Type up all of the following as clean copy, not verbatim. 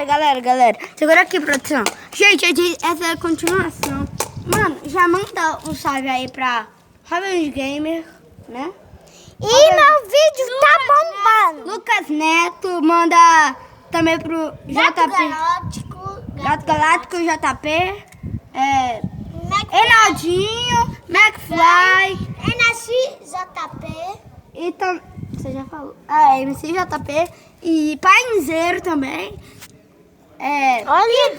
galera. Segura aqui, produção. Gente, essa é a continuação. Mano, já manda um salve aí pra Robin Gamer, né? E meu vídeo tá bombando. Lucas Neto, manda também pro Gato JP. Gato Galáctico, JP. Enaldinho, McFly. NSJP. E você já falou. MCJP. E Painzeiro também. Olha, e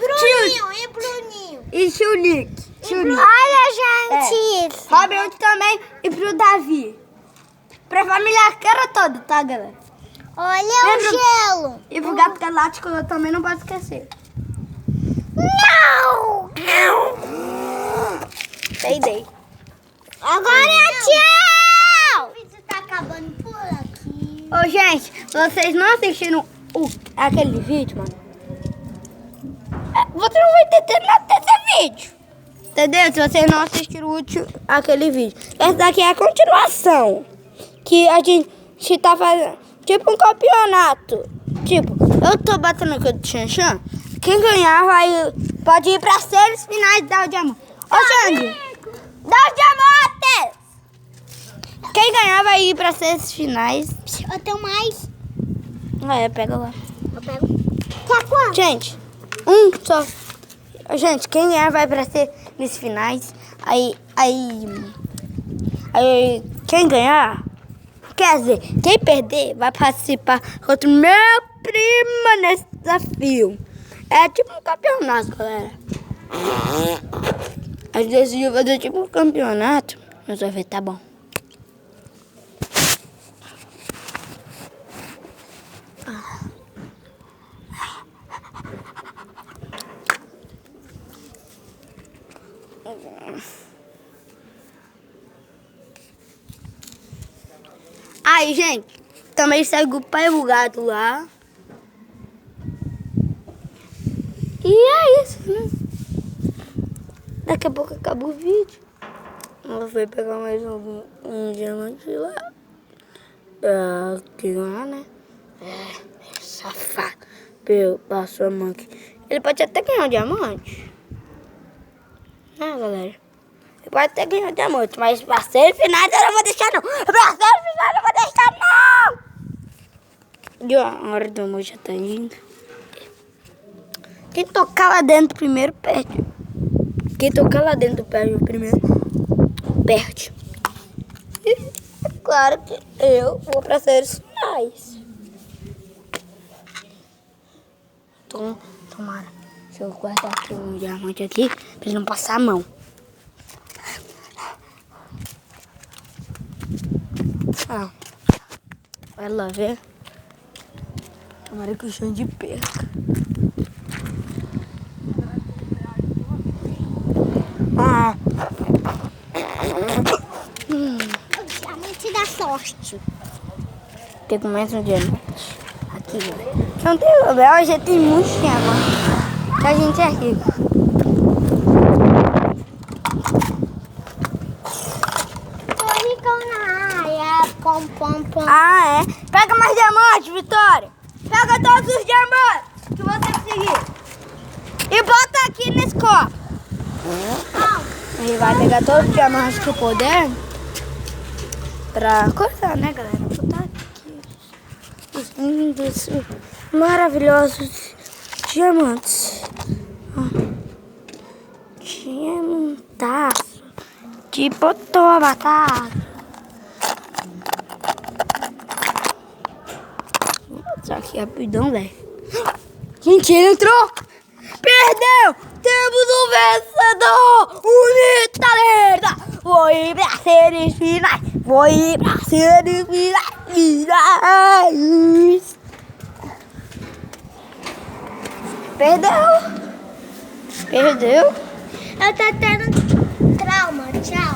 Bruninho. E Tio Nick. Olha, gente. Robert também. E pro Davi. Pra família arqueira toda, tá, galera? Olha o gelo. E pro Gato Galáctico eu também não posso esquecer. Não. Dei. Agora é tchau. O vídeo tá acabando por aqui. Ô, gente, vocês não assistiram aquele vídeo, mano? Você não vai entender nada desse vídeo. Entendeu? Se vocês não assistiram aquele vídeo. Essa daqui é a continuação. Que a gente tá fazendo tipo um campeonato. Tipo, eu tô batendo aqui do Xanxan. Quem ganhar pode ir pra séries finais da Diamante. Ô, Xande, dá o Diamantes! Quem ganhar vai ir pra séries finais. Eu tenho mais. Pega lá. Eu pego. Quer quanto? Gente, só. Gente, quem ganhar vai pra séries finais. Aí, quem ganhar, quer dizer, quem perder vai participar contra o meu primo nesse desafio. É tipo um campeonato, galera. Às vezes eu vou fazer tipo um campeonato. Mas vai ver, tá bom. Aí, gente, também segue o Pai Bugado lá. E é isso, né? Daqui a pouco acaba o vídeo. Ela foi pegar mais um diamante lá. Pra ganhar, né? Safado. Passou a mão aqui. Ele pode até ganhar um diamante. Né, galera? Ele pode até ganhar um diamante, mas pra ser finais eu não vou deixar, não. Pra ser finais eu não vou deixar, não. E ó, a hora do amor já tá indo. Quem tocar lá dentro primeiro, perde. Quem tocar lá dentro perde o primeiro, perde. E é claro que eu vou pra séries finais. Então, tomara. Se eu guardar aqui um diamante aqui, pra ele não passar a mão. Vai lá ver. Tomara que o Xande perca. O diamante da sorte. Tem começa um diamante. Aqui, ó. Não tem problema, hoje tem muito diamante. Que a gente é rico. Tô rico na área. Pom, pom, pom. Pega mais diamante, Vitória. Pega todos os diamantes que você conseguir. E bota aqui nesse copo. Ele vai pegar todos os diamantes que puder. Pra cortar, né, galera? Botar aqui os lindos, maravilhosos diamantes. Diamantaço. Tipo batata. Vou botar aqui rapidão, velho. Gente, ele entrou. Perdeu! Temos um vencedor! Unitalenta! Vou ir pra séries finais! Perdeu! Eu tô tendo trauma. Tchau.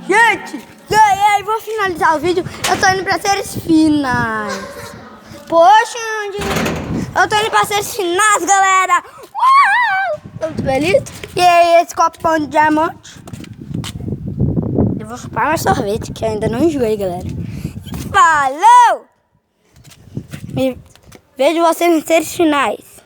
Gente, ganhei! Vou finalizar o vídeo. Eu tô indo pra séries finais. Poxa, eu tô indo pra séries finais, galera! Uau! Tô muito feliz. E aí, esse copão de diamante. Eu vou chupar meu sorvete, que ainda não enjoei, galera. Falou! Vejo vocês nos três finais.